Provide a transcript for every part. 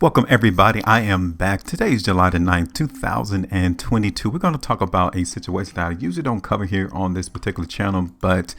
Welcome everybody. I am back. Today is July the 9th, 2022. We're going to talk about a situation that I usually don't cover here on this particular channel, but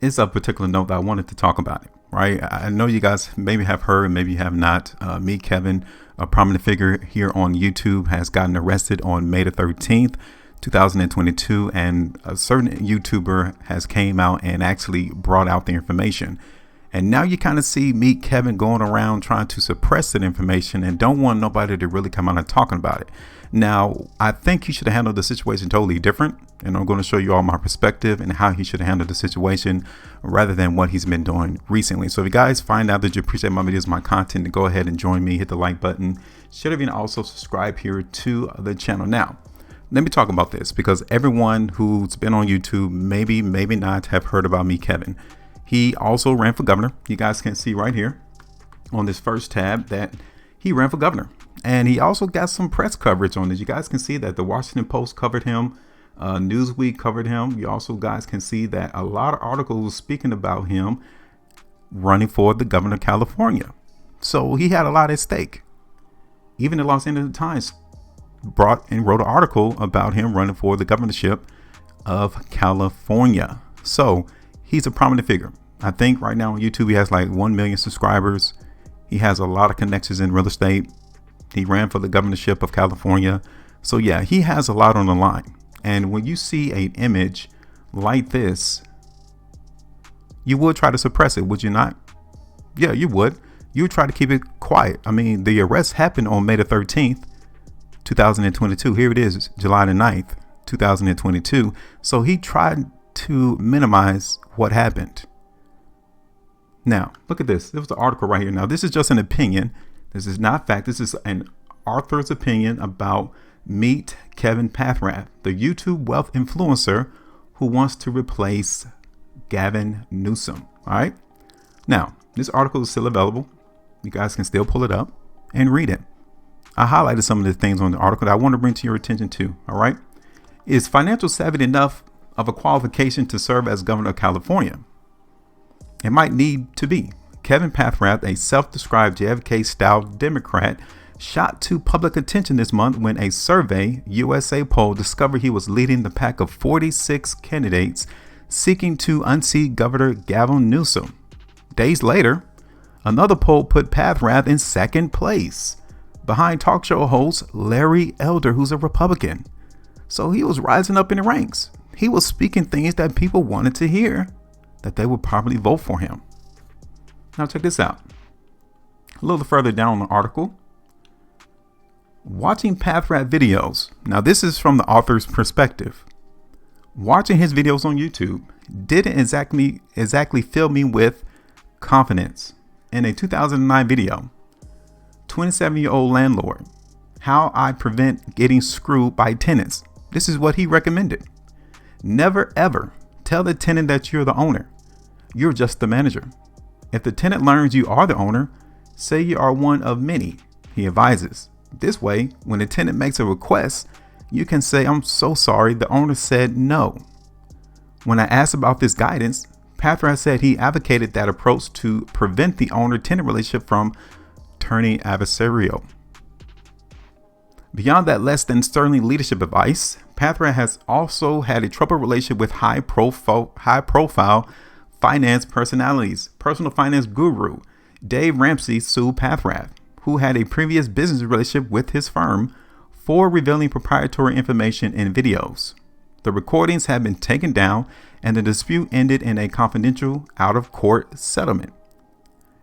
it's a particular note that I wanted to talk about it, right? I know you guys maybe have heard, maybe you have not. Meetkevin, a prominent figure here on YouTube, has gotten arrested on May the 13th, 2022, and a certain YouTuber has came out and actually brought out the information. And now you kind of see Meetkevin going around trying to suppress that information and don't want nobody to really come out and talking about it. Now, I think he should have handled the situation totally different. And I'm going to show you all my perspective and how he should have handled the situation rather than what he's been doing recently. So if you guys find out that you appreciate my videos, my content, go ahead and join me, hit the like button. Should have also subscribe here to the channel. Now, let me talk about this because everyone who's been on YouTube, maybe not, have heard about Meetkevin. He also ran for governor. You guys can see right here on this first tab that he ran for governor. And he also got some press coverage on this. You guys can see that the Washington Post covered him. Newsweek covered him. You also guys can see that a lot of articles speaking about him running for the governor of California. So he had a lot at stake. Even the Los Angeles Times brought and wrote an article about him running for the governorship of California. So he's a prominent figure. I think right now on YouTube, he has like 1 million subscribers. He has a lot of connections in real estate. He ran for the governorship of California. So yeah, he has a lot on the line. And when you see an image like this, you would try to suppress it, would you not? Yeah, you would. You would try to keep it quiet. I mean, the arrest happened on May the 13th, 2022. Here it is, July the 9th, 2022. So he tried to minimize what happened. Now, look at this. There was the article right here. Now, this is just an opinion. This is not fact. This is an author's opinion about Meetkevin Pathrath, the YouTube wealth influencer who wants to replace Gavin Newsom. All right. Now, this article is still available. You guys can still pull it up and read it. I highlighted some of the things on the article that I want to bring to your attention too. All right. Is financial savvy enough of a qualification to serve as governor of California? It might need to be. Kevin Pathrath, a self-described JFK-style Democrat, shot to public attention this month when a Survey USA poll discovered he was leading the pack of 46 candidates seeking to unseat Governor Gavin Newsom. Days later, another poll put Pathrath in second place, behind talk show host Larry Elder, who's a Republican. So he was rising up in the ranks. He was speaking things that people wanted to hear, that they would probably vote for him. Now check this out. A little further down the article. Watching Pathrath videos. Now this is from the author's perspective. Watching his videos on YouTube didn't exactly fill me with confidence. In a 2009 video, 27-year-old landlord, how I prevent getting screwed by tenants. This is what he recommended. Never ever tell the tenant that you're the owner. You're just the manager. If the tenant learns you are the owner, say you are one of many, he advises. This way, when the tenant makes a request, you can say, "I'm so sorry, the owner said no." When I asked about this guidance, Pathrath said he advocated that approach to prevent the owner-tenant relationship from turning adversarial. Beyond that less than sterling leadership advice, Pathrath has also had a troubled relationship with high profile finance personalities. Personal finance guru Dave Ramsey sued Pathrath, who had a previous business relationship with his firm, for revealing proprietary information in videos. The recordings have been taken down and the dispute ended in a confidential out-of-court settlement.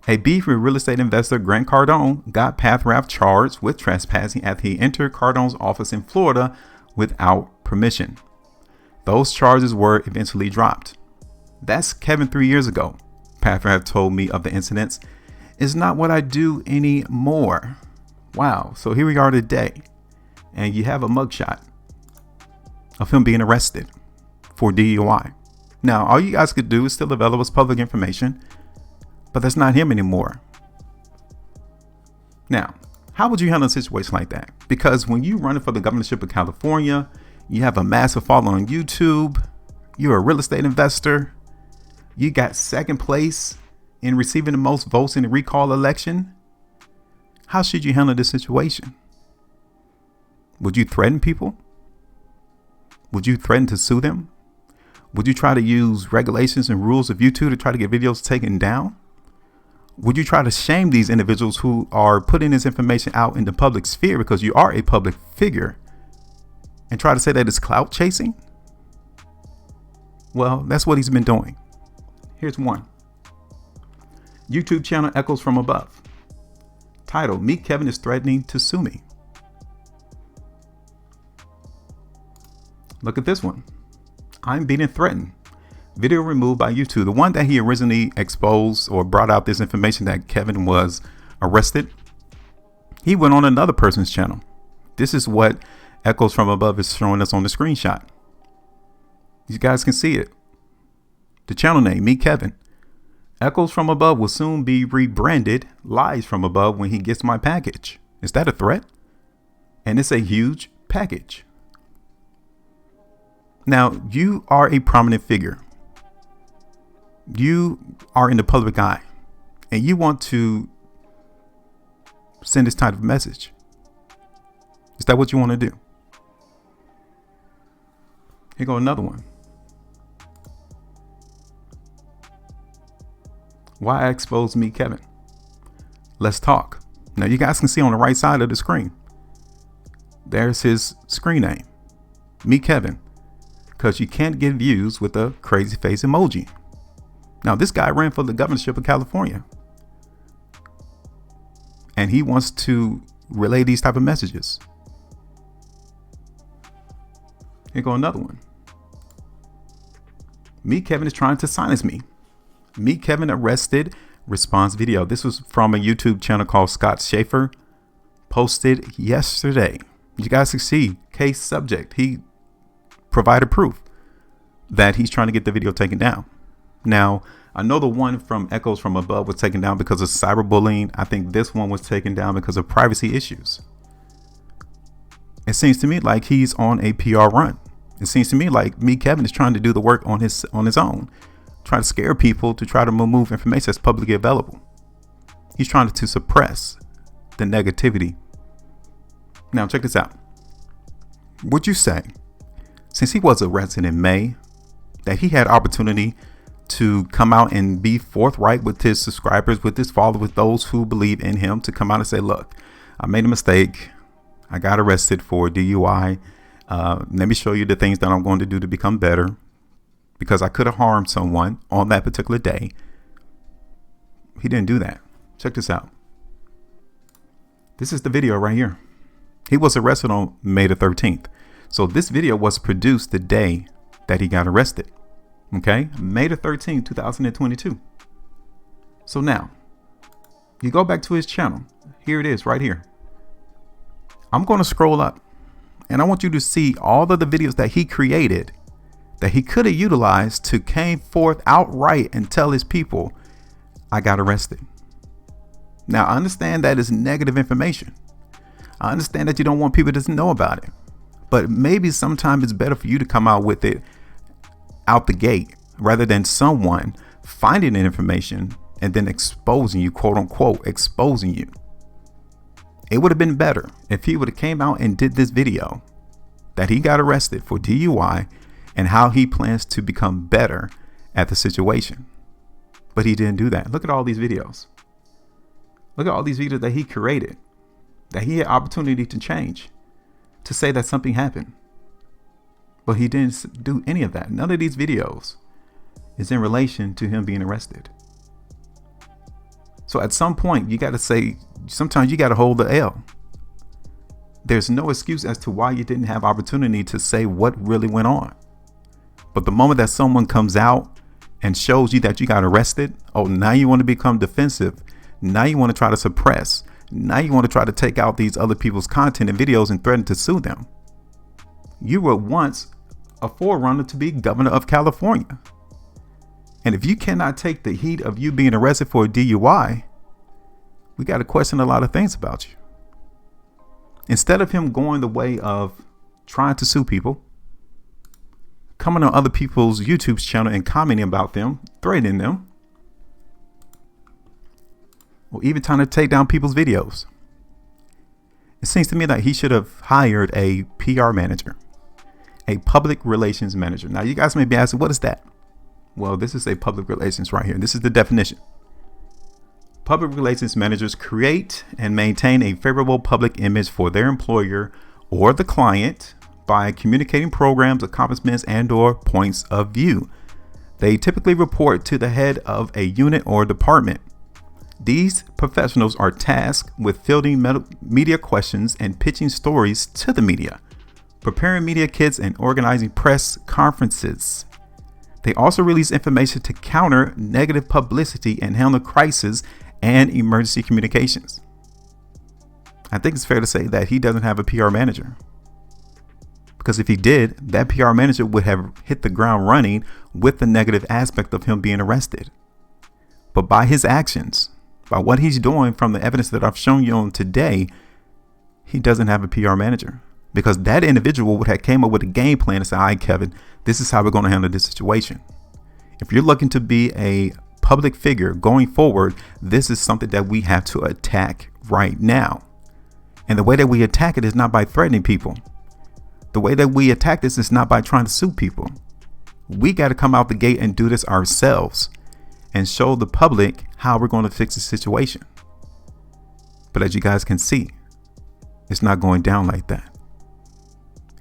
A beef with real estate investor Grant Cardone got Pathrath charged with trespassing after he entered Cardone's office in Florida without permission. Those charges were eventually dropped. That's Kevin 3 years ago. Pathrath told me of the incidents. It's not what I do anymore. Wow. So here we are today. And you have a mugshot of him being arrested for DUI. Now, all you guys could do is still available as public information, but that's not him anymore. Now, how would you handle a situation like that? Because when you running for the governorship of California, you have a massive following on YouTube, you're a real estate investor, you got second place in receiving the most votes in the recall election. how should you handle this situation? Would you threaten people? Would you threaten to sue them? Would you try to use regulations and rules of YouTube to try to get videos taken down? Would you try to shame these individuals who are putting this information out in the public sphere because you are a public figure and try to say that it's clout chasing? Well, that's what he's been doing. Here's one. YouTube channel echoes from above. Title, Meetkevin is threatening to sue me. Look at this one. I'm being threatened. Video removed by YouTube. The one that he originally exposed or brought out this information that Kevin was arrested. He went on another person's channel. This is what echoes from above is showing us on the screenshot. You guys can see it. The channel name, Meetkevin. Echoes from above will soon be rebranded Lies from Above when he gets my package. Is that a threat? And it's a huge package. Now, you are a prominent figure. You are in the public eye and you want to send this type of message. Is that what you want to do? Here go another one. Why I expose Meetkevin? Let's talk. Now you guys can see on the right side of the screen. There's his screen name, Meetkevin, because you can't get views with a crazy face emoji. Now this guy ran for the governorship of California and he wants to relay these type of messages. Here go another one. Meetkevin is trying to silence me. Meetkevin arrested response video. This was from a YouTube channel called Scott Schaefer, posted yesterday. You guys can see case subject. He provided proof that he's trying to get the video taken down. Now, I know the one from Echoes from Above was taken down because of cyberbullying. I think this one was taken down because of privacy issues. It seems to me like he's on a PR run. It seems to me like Meetkevin is trying to do the work on his own, trying to scare people to try to remove information that's publicly available. He's trying to suppress the negativity. Now, check this out. Would you say, since he was arrested in May, that he had opportunity to come out and be forthright with his subscribers, with his followers, with those who believe in him, to come out and say, look, I made a mistake. I got arrested for DUI. Let me show you the things that I'm going to do to become better, because I could have harmed someone on that particular day. He didn't do that. Check this out. This is the video right here. He was arrested on May the 13th. So this video was produced the day that he got arrested. Okay, May the 13th, 2022. So now you go back to his channel. Here it is right here. I'm going to scroll up and I want you to see all of the videos that he created that he could have utilized to came forth outright and tell his people, I got arrested. Now, I understand that is negative information. I understand that you don't want people to know about it, but maybe sometimes it's better for you to come out with it out the gate rather than someone finding the information and then exposing you, quote unquote, exposing you. It would have been better if he would have came out and did this video that he got arrested for DUI and how he plans to become better at the situation. But he didn't do that. Look at all these videos. Look at all these videos that he created, that he had opportunity to change, to say that something happened. But he didn't do any of that. None of these videos is in relation to him being arrested. So at some point, you got to say, sometimes you got to hold the L. There's no excuse as to why you didn't have opportunity to say what really went on. But the moment that someone comes out and shows you that you got arrested, oh, now you want to become defensive. Now you want to try to suppress. Now you want to try to take out these other people's content and videos and threaten to sue them. You were once a forerunner to be governor of California. And if you cannot take the heat of you being arrested for a DUI, we got to question a lot of things about you. Instead of him going the way of trying to sue people, coming on other people's YouTube channel and commenting about them, threatening them, or even trying to take down people's videos, It seems to me that he should have hired a PR manager, a public relations manager. Now, you guys may be asking, what is that? Well, this is a public relations right here. This is the definition. Public relations managers create and maintain a favorable public image for their employer or the client by communicating programs, accomplishments, and/or points of view. They typically report to the head of a unit or department. These professionals are tasked with fielding media questions and pitching stories to the media, preparing media kits, and organizing press conferences. They also release information to counter negative publicity and handle crisis and emergency communications. I think it's fair to say that he doesn't have a PR manager, because if he did, that PR manager would have hit the ground running with the negative aspect of him being arrested. But by his actions, by what he's doing, from the evidence that I've shown you on today, he doesn't have a PR manager, because that individual would have came up with a game plan and said, all right, Kevin, this is how we're going to handle this situation. If you're looking to be a public figure going forward, this is something that we have to attack right now. And the way that we attack it is not by threatening people. The way that we attack this is not by trying to sue people. We got to come out the gate and do this ourselves and show the public how we're going to fix the situation. But as you guys can see, it's not going down like that.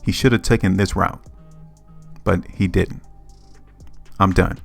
He should have taken this route, but he didn't. I'm done.